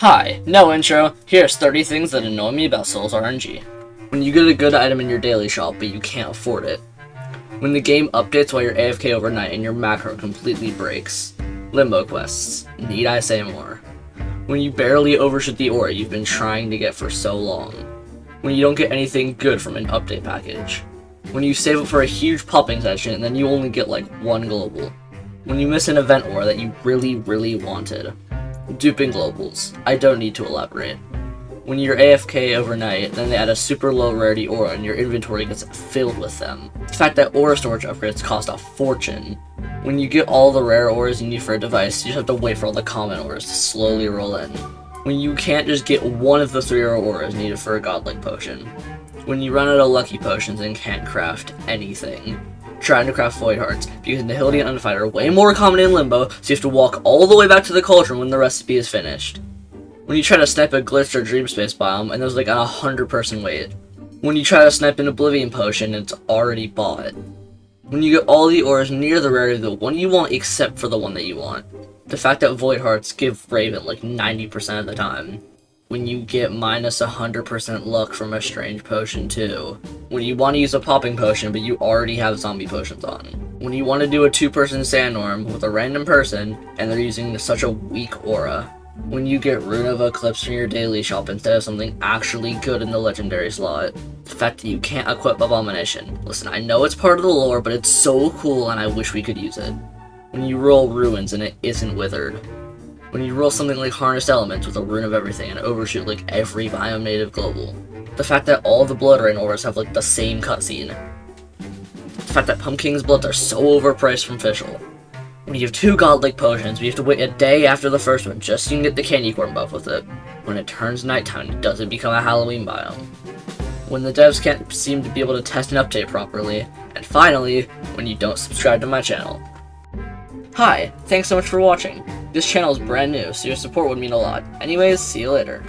Hi, no intro, here's 30 things that annoy me about Souls RNG. When you get a good item in your daily shop but you can't afford it. When the game updates while you're AFK overnight and your macro completely breaks. Limbo quests, need I say more. When you barely overshoot the aura you've been trying to get for so long. When you don't get anything good from an update package. When you save up for a huge popping session and then you only get like one global. When you miss an event aura that you really wanted. Duping globals. I don't need to elaborate. When you're AFK overnight, then they add a super low rarity aura and your inventory gets filled with them. The fact that aura storage upgrades cost a fortune. When you get all the rare auras you need for a device, you just have to wait for all the common auras to slowly roll in. When you can't just get one of the 3 rare auras needed for a godlike potion. When you run out of lucky potions and can't craft anything. Trying to craft void hearts, because Nihility and Undefined are way more common in Limbo, so you have to walk all the way back to the cauldron when the recipe is finished. When you try to snipe a glitched or dream space biome, and there's like a 100-person wait. When you try to snipe an Oblivion potion, and it's already bought. When you get all the auras near the rarity of the one you want except for the one that you want. The fact that void hearts give Raven like 90% of the time. When you get minus 100% luck from a strange potion too. When you want to use a popping potion but you already have zombie potions on. When you want to do a 2-person sandstorm with a random person and they're using such a weak aura. When you get Rune of Eclipse from your daily shop instead of something actually good in the legendary slot. The fact that you can't equip Abomination. Listen, I know it's part of the lore, but it's so cool and I wish we could use it. When you roll Ruins and it isn't withered. When you roll something like Harnessed Elements with a Rune of Everything and overshoot like every biome native global. The fact that all the Blood Rain auras have like the same cutscene. The fact that Pumpkin's Bloods are so overpriced from Fischl. When you have 2 godlike potions, but you have to wait a day after the first one just so you can get the candy corn buff with it. When it turns nighttime, it doesn't become a Halloween biome. When the devs can't seem to be able to test an update properly. And finally, when you don't subscribe to my channel. Hi, thanks so much for watching. This channel is brand new, so your support would mean a lot. Anyways, see you later.